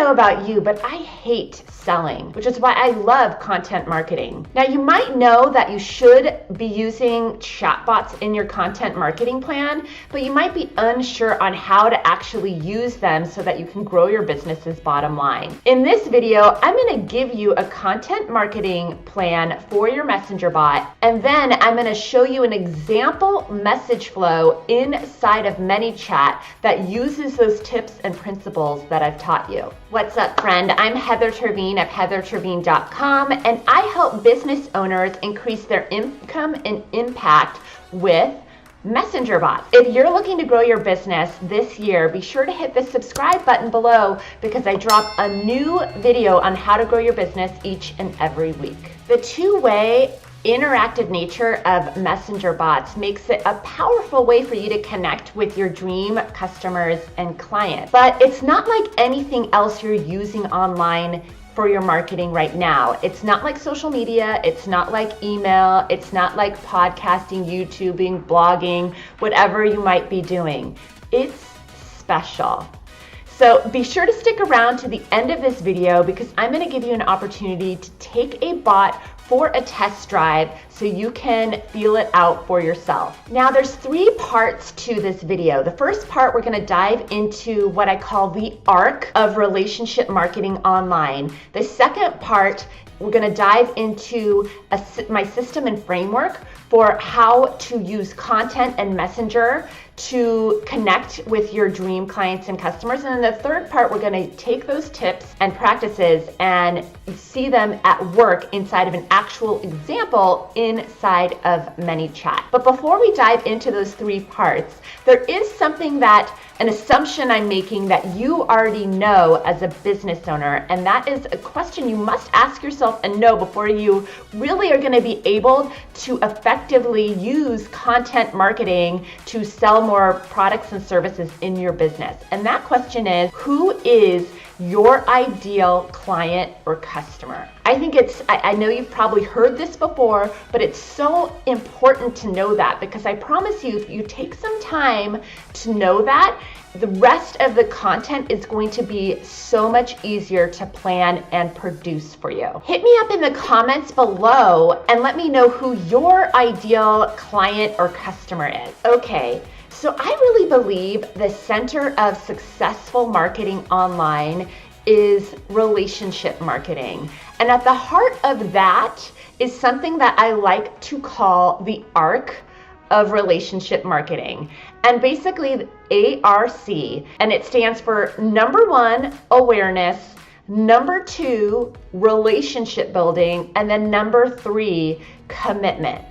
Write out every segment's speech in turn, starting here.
know about you, but I hate selling, which is why I love content marketing. Now, you might know that you should be using chatbots in your content marketing plan, but you might be unsure on how to actually use them so that you can grow your business's bottom line. In this video, I'm going to give you a content marketing plan for your messenger bot, and then I'm going to show you an example message flow inside of ManyChat that uses those tips and principles that I've taught you. What's up, friend? I'm Heather Terveen of heatherterveen.com, and I help business owners increase their income and impact with messenger bots. If you're looking to grow your business this year, be sure to hit the subscribe button below because I drop a new video on how to grow your business each and every week. The two-way interactive nature of messenger bots makes it a powerful way for you to connect with your dream customers and clients. But it's not like anything else you're using online for your marketing right now. It's not like social media, it's not like email, it's not like podcasting, YouTubing, blogging, whatever you might be doing. It's special. So be sure to stick around to the end of this video because I'm going to give you an opportunity to take a bot for a test drive so you can feel it out for yourself. Now, there's 3 parts to this video. The first part, we're going to dive into what I call the arc of relationship marketing online. The second part, we're going to dive into my system and framework for how to use content and messenger to connect with your dream clients and customers. And then the third part, we're going to take those tips and practices and see them at work inside of an actual example inside of ManyChat. But before we dive into those 3 parts, there is something an assumption I'm making that you already know as a business owner, and that is a question you must ask yourself and know before you really are going to be able to effectively use content marketing to sell more products and services in your business. And that question is, who is your ideal client or customer? I think I know you've probably heard this before, but it's so important to know that because I promise you, if you take some time to know that, the rest of the content is going to be so much easier to plan and produce for you. Hit me up in the comments below and let me know who your ideal client or customer is. Okay. So I really believe the center of successful marketing online is relationship marketing. And at the heart of that is something that I like to call the arc of relationship marketing. And basically ARC, and it stands for number 1, awareness, number 2, relationship building, and then number 3, commitment.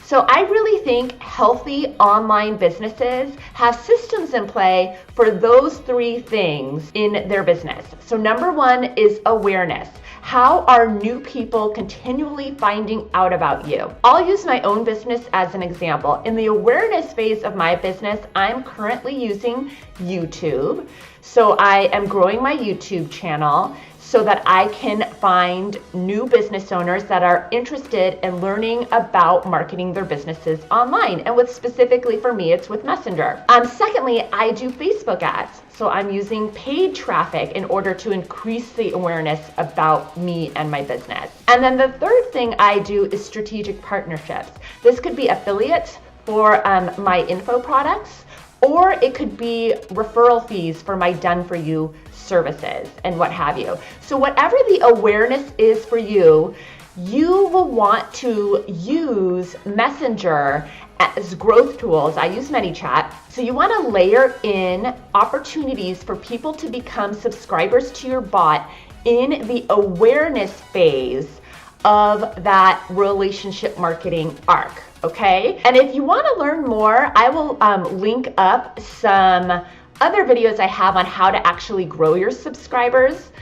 So I really think healthy online businesses have systems in play for those 3 things in their business. So number 1 is awareness. How are new people continually finding out about you? I'll use my own business as an example. In the awareness phase of my business, I'm currently using YouTube. So I am growing my YouTube channel so that I can find new business owners that are interested in learning about marketing their businesses online. And specifically for me, it's with Messenger. Secondly, I do Facebook ads. So I'm using paid traffic in order to increase the awareness about me and my business. And then the third thing I do is strategic partnerships. This could be affiliates for my info products, or it could be referral fees for my done-for-you services and what have you. So whatever the awareness is for you, you will want to use Messenger as growth tools. I use ManyChat. So you want to layer in opportunities for people to become subscribers to your bot in the awareness phase of that relationship marketing arc. Okay? And if you want to learn more, I will link up some other videos I have on how to actually grow your subscribers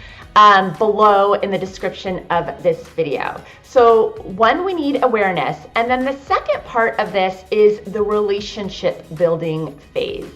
below in the description of this video. So 1, we need awareness. And then the second part of this is the relationship building phase.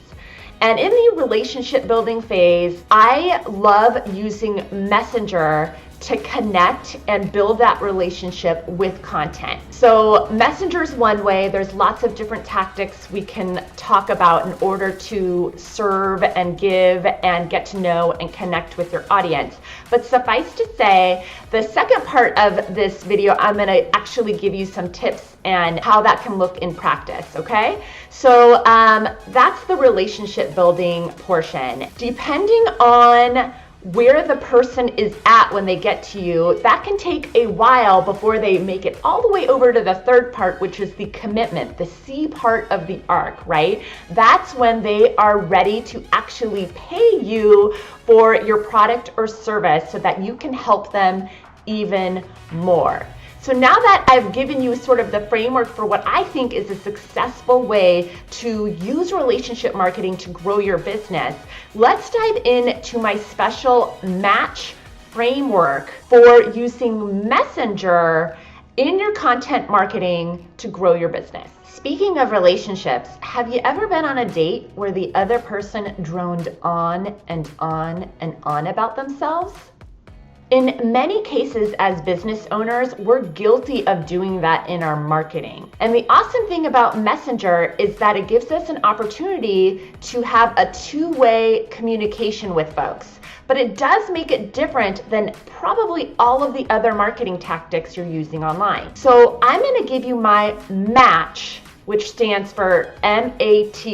And in the relationship building phase, I love using Messenger to connect and build that relationship with content. So Messenger's one way. There's lots of different tactics we can talk about in order to serve and give and get to know and connect with your audience. But suffice to say, the second part of this video, I'm going to actually give you some tips and how that can look in practice, okay? So that's the relationship building portion. Depending on where the person is at when they get to you, that can take a while before they make it all the way over to the third part, which is the commitment, the C part of the arc, right? That's when they are ready to actually pay you for your product or service so that you can help them even more. So now that I've given you sort of the framework for what I think is a successful way to use relationship marketing to grow your business, let's dive into my special match framework for using Messenger in your content marketing to grow your business. Speaking of relationships, have you ever been on a date where the other person droned on and on and on about themselves? In many cases as business owners, we're guilty of doing that in our marketing. And the awesome thing about Messenger is that it gives us an opportunity to have a two-way communication with folks. But it does make it different than probably all of the other marketing tactics you're using online. So I'm going to give you my match, which stands for MATCH.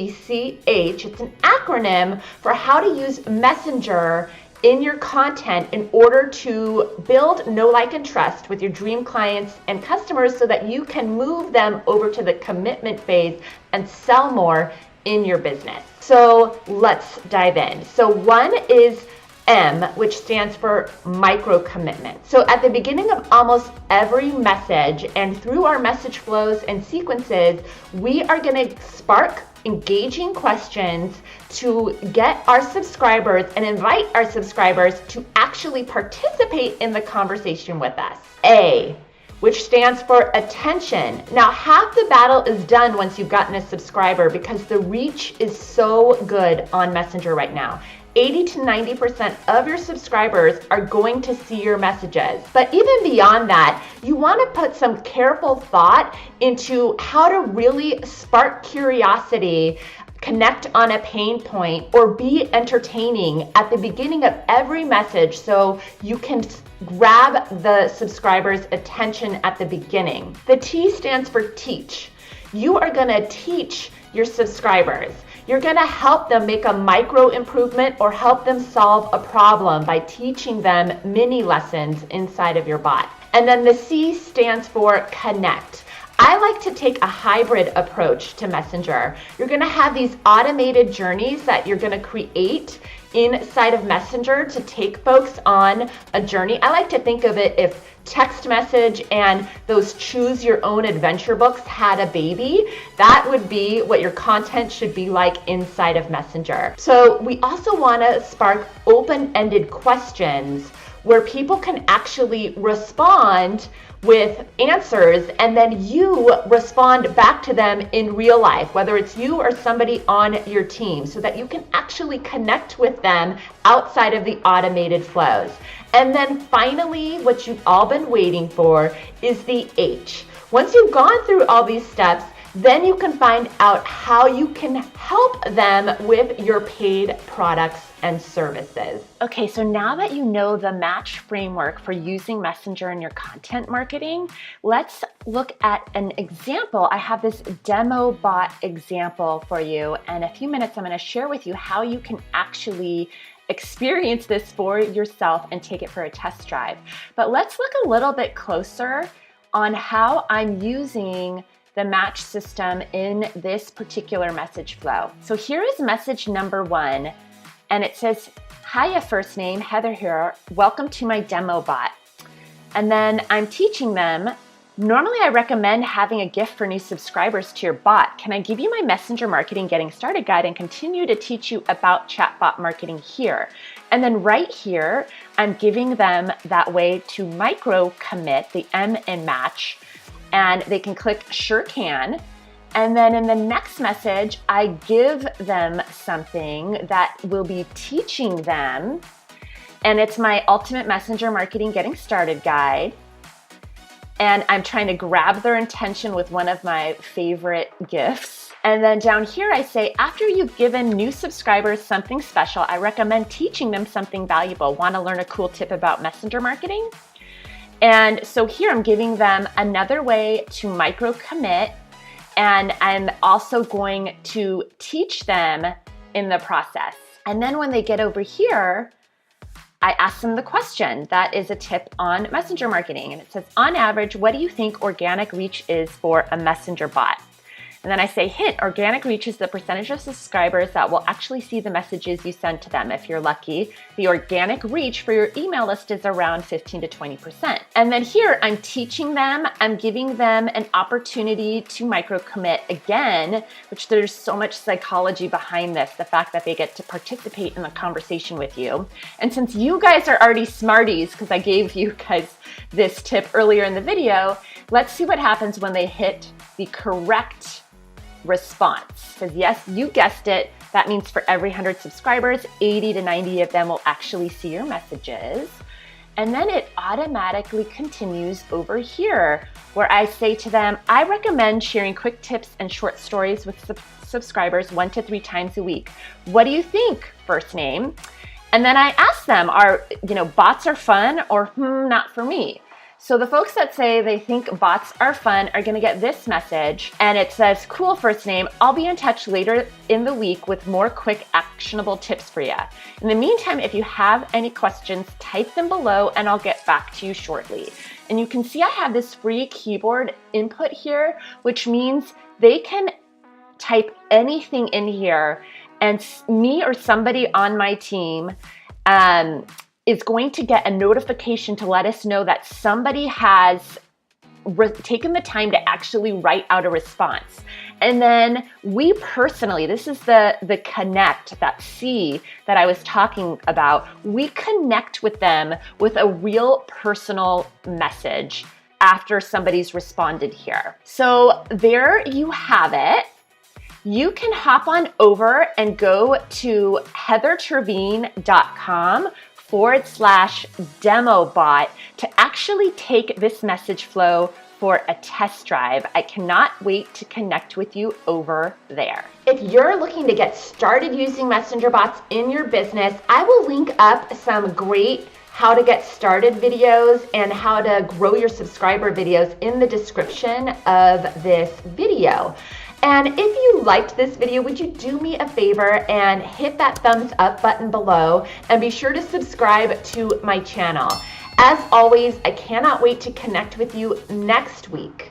It's an acronym for how to use Messenger in your content in order to build know, like, and trust with your dream clients and customers so that you can move them over to the commitment phase and sell more in your business. So let's dive in. So one is M, which stands for micro commitment. So at the beginning of almost every message and through our message flows and sequences, we are going to spark engaging questions to get our subscribers and invite our subscribers to actually participate in the conversation with us. A, which stands for attention. Now, half the battle is done once you've gotten a subscriber because the reach is so good on Messenger right now. 80 to 90% of your subscribers are going to see your messages. But even beyond that, you want to put some careful thought into how to really spark curiosity, connect on a pain point, or be entertaining at the beginning of every message so you can grab the subscriber's attention at the beginning. The T stands for teach. You are going to teach your subscribers. You're going to help them make a micro improvement or help them solve a problem by teaching them mini lessons inside of your bot. And then the C stands for connect. I like to take a hybrid approach to Messenger. You're going to have these automated journeys that you're going to create inside of Messenger to take folks on a journey. I like to think of it if text message and those choose your own adventure books had a baby. That would be what your content should be like inside of Messenger. So we also want to spark open-ended questions where people can actually respond with answers and then you respond back to them in real life, whether it's you or somebody on your team, so that you can actually connect with them outside of the automated flows. And then finally, what you've all been waiting for is the H. Once you've gone through all these steps, then you can find out how you can help them with your paid products and services. Okay, so now that you know the match framework for using Messenger in your content marketing, let's look at an example. I have this demo bot example for you. And in a few minutes, I'm going to share with you how you can actually experience this for yourself and take it for a test drive. But let's look a little bit closer on how I'm using the match system in this particular message flow. So here is message number 1, and it says, "Hiya, first name, Heather here. Welcome to my demo bot." And then I'm teaching them, normally I recommend having a gift for new subscribers to your bot. Can I give you my Messenger Marketing Getting Started guide and continue to teach you about chatbot marketing here? And then right here, I'm giving them that way to micro commit, the M in match, and they can click sure can. And then in the next message, I give them something that will be teaching them And it's my Ultimate Messenger Marketing Getting Started guide. And I'm trying to grab their attention with one of my favorite gifts. And then down here I say, after you've given new subscribers something special, I recommend teaching them something valuable. Want to learn a cool tip about messenger marketing? And so here I'm giving them another way to micro commit, and I'm also going to teach them in the process. And then when they get over here, I ask them the question. That is a tip on messenger marketing. And it says, on average, what do you think organic reach is for a messenger bot? And then I say, hint, organic reach is the percentage of subscribers that will actually see the messages you send to them. If you're lucky, the organic reach for your email list is around 15 to 20%. And then here I'm teaching them, I'm giving them an opportunity to micro commit again, which there's so much psychology behind this, the fact that they get to participate in the conversation with you. And since you guys are already smarties, because I gave you guys this tip earlier in the video, let's see what happens when they hit the correct response. Because yes, you guessed it, that means for every 100 subscribers, 80 to 90 of them will actually see your messages. And then it automatically continues over here where I say to them, I recommend sharing quick tips and short stories with subscribers 1 to 3 times a week. What do you think, first name? And then I ask them, are bots are fun or not for me? So the folks that say they think bots are fun are gonna get this message, and it says, cool, first name, I'll be in touch later in the week with more quick actionable tips for you. In the meantime, if you have any questions, type them below and I'll get back to you shortly. And you can see I have this free keyboard input here, which means they can type anything in here and me or somebody on my team is going to get a notification to let us know that somebody has taken the time to actually write out a response. And then we personally, this is the connect, that C that I was talking about, we connect with them with a real personal message after somebody's responded here. So there you have it. You can hop on over and go to heatherterveen.com/demobot to actually take this message flow for a test drive. I cannot wait to connect with you over there. If you're looking to get started using messenger bots in your business, I will link up some great how to get started videos and how to grow your subscriber videos in the description of this video. And if you liked this video, would you do me a favor and hit that thumbs up button below and be sure to subscribe to my channel. As always, I cannot wait to connect with you next week.